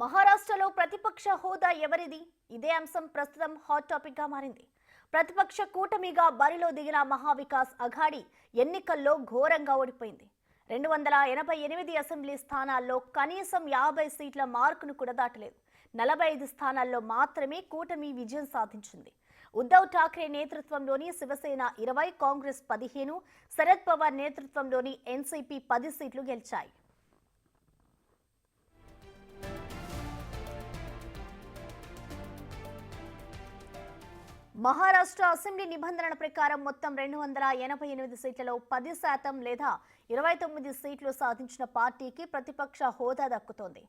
మహారాష్ట్రలో ప్రతిపక్ష హోదా ఎవరిది? ఇదే అంశం ప్రస్తుతం హాట్ టాపిక్ గా మారింది. ప్రతిపక్ష కూటమిగా బరిలో దిగిన మహావికాస్ అఘాడి ఎన్నికల్లో ఘోరంగా ఓడిపోయింది. 288 అసెంబ్లీ స్థానాల్లో కనీసం 50 సీట్ల మార్కును కూడా దాటలేదు. 45 స్థానాల్లో మాత్రమే కూటమి విజయం సాధించింది. ఉద్ధవ్ ఠాక్రే నేతృత్వంలోని శివసేన 20, కాంగ్రెస్ 15, శరద్ పవార్ నేతృత్వంలోని ఎన్సీపీ 10 సీట్లు గెలిచాయి. మహారాష్ట్ర అసెంబ్లీ నిబంధనల ప్రకారం మొత్తం 288 సీట్లలో 10% లేదా 29 సీట్లు సాధించిన పార్టీకి ప్రతిపక్ష హోదా దక్కుతోంది.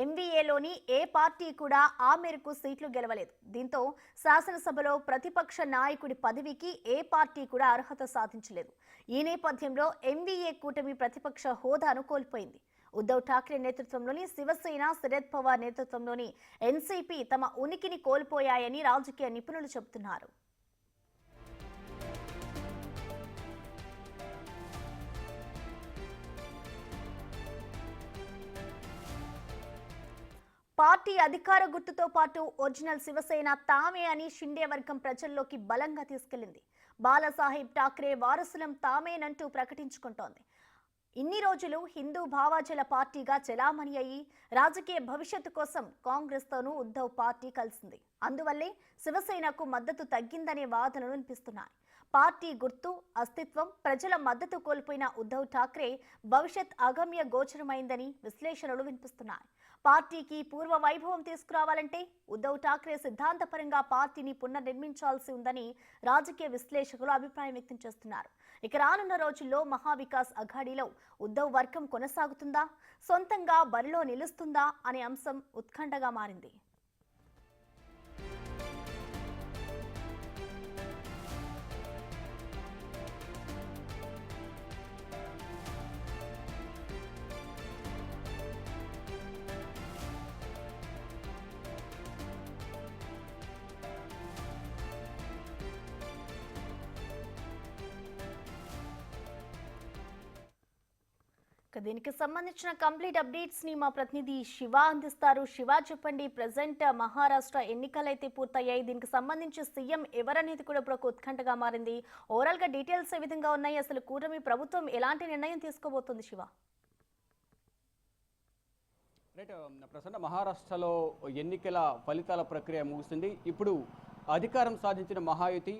ఎంవీఏలోని ఏ పార్టీ కూడా ఆ మేరకు సీట్లు గెలవలేదు. దీంతో శాసనసభలో ప్రతిపక్ష నాయకుడి పదవికి ఏ పార్టీ కూడా అర్హత సాధించలేదు. ఈ నేపథ్యంలో ఎంవీఏ కూటమి ప్రతిపక్ష హోదాను కోల్పోయింది. ఉద్ధవ్ ఠాక్రే నేతృత్వంలోని శివసేన, శరద్ పవార్ నేతృత్వంలోని ఎన్సీపీ తమ ఉనికిని కోల్పోయాయని రాజకీయ నిపుణులు చెబుతున్నారు. పార్టీ అధికార గుర్తుతో పాటు ఒరిజినల్ శివసేన తామే అని షిండే వర్గం ప్రజల్లోకి బలంగా తీసుకెళ్లింది. బాలాసాహెబ్ ఠాక్రే వారసులం తామేనంటూ ప్రకటించుకుంటోంది. ఇన్ని రోజులు హిందూ భావాజల పార్టీగా చెలామణి అయ్యి రాజకీయ భవిష్యత్తు కోసం కాంగ్రెస్తోనూ ఉద్ధవ్ పార్టీ కలిసింది. అందువల్లే శివసేనకు మద్దతు తగ్గిందనే వాదనలు వినిపిస్తున్నాయి. పార్టీ గుర్తు, అస్తిత్వం, ప్రజల మద్దతు కోల్పోయిన ఉద్ధవ్ ఠాక్రే భవిష్యత్ అగమ్య గోచరమైందని విశ్లేషణలు వినిపిస్తున్నాయి. పార్టీకి పూర్వ వైభవం తీసుకురావాలంటే ఉద్ధవ్ ఠాక్రే సిద్ధాంతపరంగా పార్టీని పునర్నిర్మించాల్సి ఉందని రాజకీయ విశ్లేషకులు అభిప్రాయం వ్యక్తం చేస్తున్నారు. ఇక రానున్న రోజుల్లో మహావికాస్ అఘాడీలో ఉద్ధవ్ వర్గం కొనసాగుతుందా, సొంతంగా బరిలో నిలుస్తుందా అనే అంశం ఉత్కంఠగా మారింది. దీనికి సంబంధించిన కంప్లీట్ అప్డేట్స్ ని మా ప్రతినిధి శివ అందిస్తారు. శివ, చెప్పండి, ప్రెసెంట్ మహారాష్ట్ర ఎన్నికలైతే పూర్తయ్యాయి. దీనికి సంబంధించి సీఎం ఎవరనేది కూడా ఇప్పుడు ఒక ఉత్కంఠగా మారింది. ఓవరాల్ గా డీటెయిల్స్ ఏ విధంగా ఉన్నాయి? అసలు కూటమి ప్రభుత్వం ఎలాంటి నిర్ణయం తీసుకోబోతుంది? శివ, ప్రసన్న, మహారాష్ట్రలో ఎన్నికల ఫలితాల ప్రక్రియ ముగిసింది. ఇప్పుడు అధికారం సాధించిన మహాయుతి,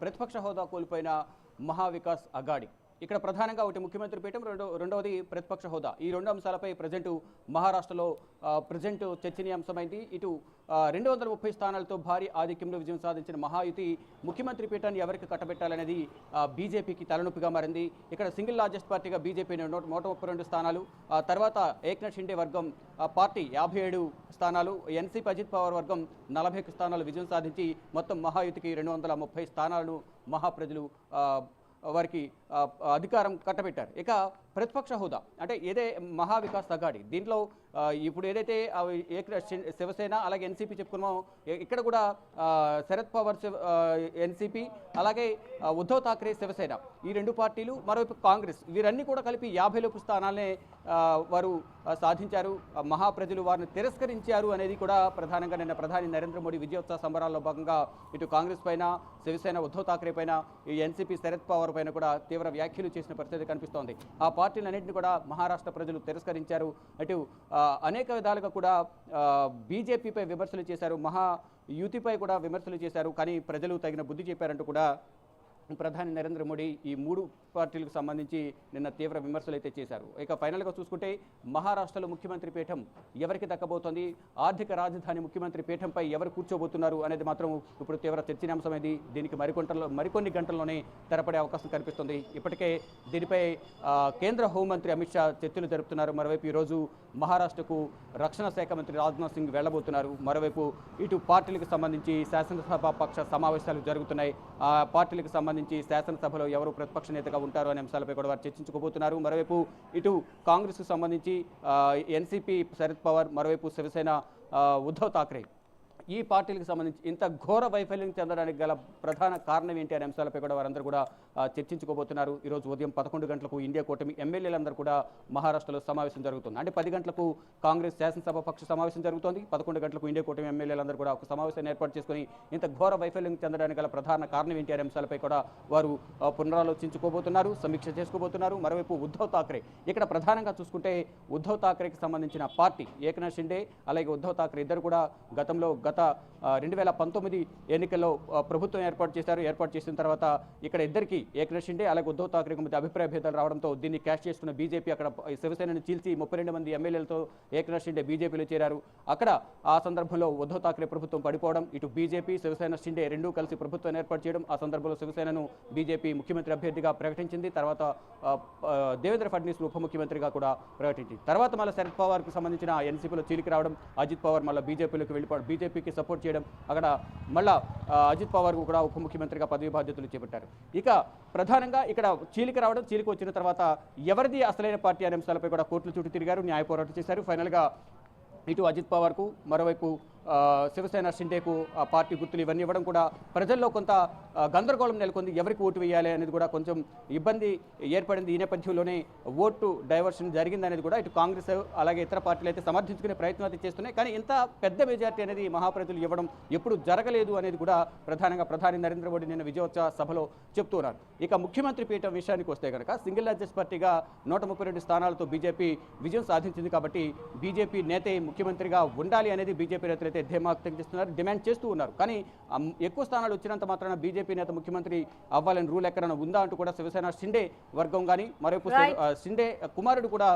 ప్రతిపక్ష హోదా కోల్పోయిన మహావికాస్ అఘాడి. ఇక్కడ ప్రధానంగా ఒకటి ముఖ్యమంత్రి పీఠం, రెండవది ప్రతిపక్ష హోదా. ఈ రెండు అంశాలపై ప్రజెంట్ మహారాష్ట్రలో ప్రజెంట్ చర్చనీయాంశమైంది. ఇటు 230 స్థానాలతో భారీ ఆధిక్యంలో విజయం సాధించిన మహాయుతి ముఖ్యమంత్రి పీఠాన్ని ఎవరికి కట్టబెట్టాలనేది బీజేపీకి తలనొప్పిగా మారింది. ఇక్కడ సింగిల్ లార్జెస్ట్ పార్టీగా బీజేపీ 132 స్థానాలు, తర్వాత ఏక్నాథ్ షిండే వర్గం పార్టీ 57 స్థానాలు, ఎన్సీపీ అజిత్ పవార్ వర్గం 41 స్థానాలు విజయం సాధించి మొత్తం మహాయుతికి 230 స్థానాలను మహాప్రజలు వారికి అధికారం కట్టబెట్టారు. ఇక ప్రతిపక్ష హోదా అంటే ఏదే మహావికాస్ అఘాడి, దీంట్లో ఇప్పుడు ఏదైతే శివసేన అలాగే ఎన్సీపీ చెప్పుకున్నామో, ఇక్కడ కూడా శరద్ పవార్ ఎన్సీపీ, అలాగే ఉద్ధవ్ ఠాక్రే శివసేన, ఈ రెండు పార్టీలు, మరోవైపు కాంగ్రెస్, వీరన్నీ కూడా కలిపి 50 లోపు స్థానాలనే వారు సాధించారు. మహాప్రజలు వారిని తిరస్కరించారు అనేది కూడా ప్రధానంగా నిన్న ప్రధాని నరేంద్ర మోడీ విజయోత్సవ సంబరాల్లో భాగంగా ఇటు కాంగ్రెస్ పైన, శివసేన ఉద్ధవ్ ఠాక్రే పైన, ఈ ఎన్సీపీ శరద్ పవార్ పైన కూడా తీవ్ర వ్యాఖ్యలు చేసిన పరిస్థితి కనిపిస్తోంది. ఆ పార్టీలన్నింటినీ కూడా మహారాష్ట్ర ప్రజలు తిరస్కరించారు. అటు అనేక విధాలుగా కూడా బీజేపీపై విమర్శలు చేశారు, మహాయుతిపై కూడా విమర్శలు చేశారు. కానీ ప్రజలు తగిన బుద్ధి చెప్పారంటూ కూడా ప్రధాని నరేంద్ర మోడీ ఈ మూడు పార్టీలకు సంబంధించి నిన్న తీవ్ర విమర్శలు అయితే చేశారు. ఇక ఫైనల్గా చూసుకుంటే మహారాష్ట్రలో ముఖ్యమంత్రి పీఠం ఎవరికి దక్కబోతోంది, ఆర్థిక రాజధాని ముఖ్యమంత్రి పీఠంపై ఎవరు కూర్చోబోతున్నారు అనేది మాత్రం ఇప్పుడు తీవ్ర చర్చనీయాంశమైంది. దీనికి మరికొన్ని గంటల్లోనే తెరపడే అవకాశం కనిపిస్తుంది. ఇప్పటికే దీనిపై కేంద్ర హోంమంత్రి అమిత్ షా చర్చలు జరుపుతున్నారు. మరోవైపు ఈరోజు మహారాష్ట్రకు రక్షణ శాఖ మంత్రి రాజ్నాథ్ సింగ్ వెళ్లబోతున్నారు. మరోవైపు ఇటు పార్టీలకు సంబంధించి శాసనసభ పక్ష సమావేశాలు జరుగుతున్నాయి. ఆ పార్టీలకు సంబంధించి శాసనసభలో ఎవరు ప్రతిపక్ష నేతగా ఉంటారు అనే అంశాలపై కూడా వారు చర్చించుకోబోతున్నారు. మరోవైపు ఇటు కాంగ్రెస్కు సంబంధించి ఎన్సీపీ శరద్ పవార్, మరోవైపు శివసేన ఉద్ధవ్ ఠాక్రే, ఈ పార్టీలకు సంబంధించి ఇంత ఘోర వైఫల్యం చెందడానికి గల ప్రధాన కారణం ఏంటి అనే అంశాలపై కూడా వారందరూ కూడా చర్చించుకోబోతున్నారు. ఈరోజు ఉదయం 11 గంటలకు ఇండియా కూటమి ఎమ్మెల్యేలందరూ కూడా మహారాష్ట్రలో సమావేశం జరుగుతుంది. అంటే 10 గంటలకు కాంగ్రెస్ శాసనసభ పక్ష సమావేశం జరుగుతోంది. 11 గంటలకు ఇండియా కూటమి ఎమ్మెల్యేలందరూ కూడా ఒక సమావేశాన్ని ఏర్పాటు చేసుకుని ఇంత ఘోర వైఫల్యం చెందడానికి గల ప్రధాన కారణం ఏంటి అనే అంశాలపై కూడా వారు పునరాలోచించుకోబోతున్నారు, సమీక్ష చేసుకోబోతున్నారు. మరోవైపు ఉద్ధవ్ ఠాక్రే, ఇక్కడ ప్రధానంగా చూసుకుంటే ఉద్ధవ్ ఠాక్రేకి సంబంధించిన పార్టీ ఏకనాథ్ షిండే అలాగే ఉద్ధవ్ ఠాక్రే ఇద్దరు కూడా గత 2019 ఎన్నికల్లో ప్రభుత్వం ఏర్పాటు చేసిన తర్వాత ఇక్కడ ఇద్దరికి ఏకనాథ్ షిండే అలాగే ఉద్ధవ్ ఠాక్రేకి మధ్య అభిప్రాయ భేదాలు రావడంతో దీన్ని క్యాష్ చేసుకున్న బీజేపీ అక్కడ శివసేనను చీల్చి 32 మంది ఎమ్మెల్యేలతో ఏకనాథ్ షిండే బీజేపీలో చేరారు. అక్కడ ఆ సందర్భంలో ఉద్ధవ్ ఠాక్రే ప్రభుత్వం పడిపోవడం, ఇటు బీజేపీ శివసేన షిండే రెండూ కలిసి ప్రభుత్వాన్ని ఏర్పాటు చేయడం, ఆ సందర్భంలో శివసేనను బీజేపీ ముఖ్యమంత్రి అభ్యర్థిగా ప్రకటించింది. తర్వాత దేవేంద్ర ఫడ్నవీస్ ఉప ముఖ్యమంత్రిగా కూడా ప్రకటించింది. తర్వాత మళ్ళీ శరద్ పవార్కి సంబంధించిన ఎన్సీపీలో చీలికి రావడం, అజిత్ పవార్ మళ్ళీ బీజేపీలోకి వెళ్ళిపోవడం, బీజేపీకి సపోర్ట్ చేయడం, అక్కడ మళ్ళా అజిత్ పవార్ కూడా ఉప ముఖ్యమంత్రిగా పదవి బాధ్యతలు చేపట్టారు. ఇక ప్రధానంగా ఇక్కడ చీలికి వచ్చిన తర్వాత ఎవరిది అసలైన పార్టీ అనే అంశాలపై కూడా కోర్టుల చుట్టూ తిరిగారు, న్యాయ పోరాటం చేశారు. ఫైనల్గా ఇటు అజిత్ పవార్కు మరోవైపు శివసేన షిండేకు పార్టీ గుర్తులు ఇవన్నీ ఇవ్వడం కూడా ప్రజల్లో కొంత గందరగోళం నెలకొంది. ఎవరికి ఓటు వేయాలి అనేది కూడా కొంచెం ఇబ్బంది ఏర్పడింది. ఈ నేపథ్యంలోనే ఓటు డైవర్షన్ జరిగిందనేది కూడా ఇటు కాంగ్రెస్ అలాగే ఇతర పార్టీలు అయితే సమర్థించుకునే ప్రయత్నం అయితే చేస్తున్నాయి. కానీ ఇంత పెద్ద మెజార్టీ అనేది మహాప్రతినిధులు ఇవ్వడం ఎప్పుడు జరగలేదు అనేది కూడా ప్రధానంగా ప్రధాని నరేంద్ర మోడీ నిన్న విజయోత్సవ సభలో చెప్తున్నారు. ఇక ముఖ్యమంత్రి పీఠం విషయానికి వస్తే కనుక సింగిల్ లార్జెస్ట్ పార్టీగా 132 స్థానాలతో బీజేపీ విజయం సాధించింది. కాబట్టి బీజేపీ నేతే ముఖ్యమంత్రిగా ఉండాలి అనేది బీజేపీ నేతలు ధీమా వ్యక్తం చేస్తున్నారు, డిమాండ్ చేస్తూ ఉన్నారు. కానీ ఎక్కువ స్థానాలు వచ్చినంత మాత్రాన బీజేపీ నేత ముఖ్యమంత్రి అవ్వాలని రూల్ ఎక్కడైనా ఉందా అంటూ కూడా శివసేన షిండే వర్గం కానీ మరోవైపు షిండే కుమారుడు కూడా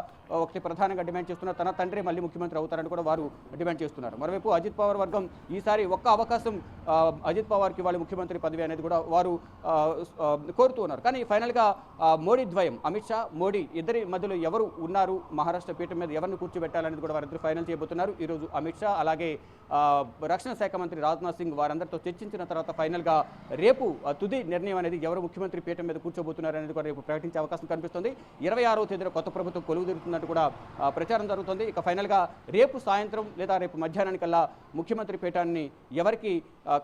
ఒకటి ప్రధానంగా డిమాండ్ చేస్తున్నారు. తన తండ్రి మళ్ళీ ముఖ్యమంత్రి అవుతారని కూడా వారు డిమాండ్ చేస్తున్నారు. మరోవైపు అజిత్ పవార్ వర్గం ఈసారి ఒక్క అవకాశం అజిత్ పవార్కి వాళ్ళు ముఖ్యమంత్రి పదవి అనేది కూడా వారు కోరుతూ ఉన్నారు. కానీ ఫైనల్గా మోడీ ద్వయం అమిత్ షా మోడీ ఇద్దరి మధ్యలో ఎవరు ఉన్నారు, మహారాష్ట్ర పీఠం మీద ఎవరిని కూర్చోబెట్టాలనేది కూడా వారిద్దరు ఫైనల్ చేయబోతున్నారు. ఈరోజు అమిత్ షా అలాగే రక్షణ శాఖ మంత్రి రాజ్నాథ్ సింగ్ వారందరితో చర్చించిన తర్వాత ఫైనల్గా రేపు తుది నిర్ణయం అనేది ఎవరు ముఖ్యమంత్రి పీఠం మీద కూర్చోబోతున్నారు అనేది కూడా రేపు ప్రకటించే అవకాశం కనిపిస్తుంది. 26వ తేదీన కొత్త ప్రభుత్వం కొలువు తీరుతున్నట్టు కూడా ప్రచారం జరుగుతుంది. ఇక ఫైనల్గా రేపు సాయంత్రం లేదా రేపు మధ్యాహ్నానికల్లా ముఖ్యమంత్రి పీఠాన్ని ఎవరికి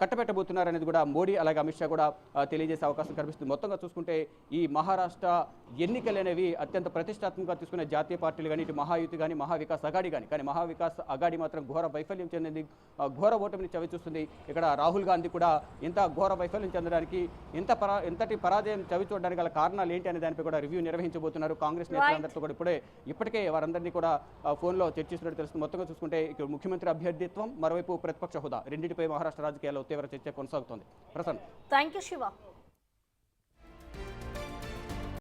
కట్టబెట్టబోతున్నారు అనేది కూడా మోడీ అలాగే అమిత్ షా కూడా తెలియజేసే అవకాశం కనిపిస్తుంది. మొత్తంగా చూసుకుంటే ఈ మహారాష్ట్ర ఎన్నికలు అనేవి అత్యంత ప్రతిష్టాత్మకంగా తీసుకునే జాతీయ పార్టీలు కానీ ఇటు మహాయుతి కానీ మహావికాస్ అఘాడీ కానీ మహావికాస్ అఘాడీ మాత్రం ఘోర వైఫల్యం చెందింది, ఘోర ఓటమిని చవిచూస్తుంది. ఇక్కడ రాహుల్ గాంధీ కూడా ఇంత ఘోర వైఫల్యం చెందడానికి ఇంతటి పరాజయం చవిచూడడానికి గల కారణాలు ఏంటి అనే దానిపై కూడా రివ్యూ నిర్వహించబోతున్నారు. కాంగ్రెస్ నేతలందరితో కూడా ఇప్పటికే వారందరినీ కూడా ఫోన్లో చర్చిస్తున్నట్టు తెలుస్తుంది. మొత్తంగా చూసుకుంటే ఇక్కడ ముఖ్యమంత్రి అభ్యర్థిత్వం మరోవైపు ప్రతిపక్ష హోదా రెండింటిపై మహారాష్ట్ర రాజకీయాల్లో తీవ్ర చర్చ కొనసాగుతోంది. ప్రసన్న. Thank you Shiva.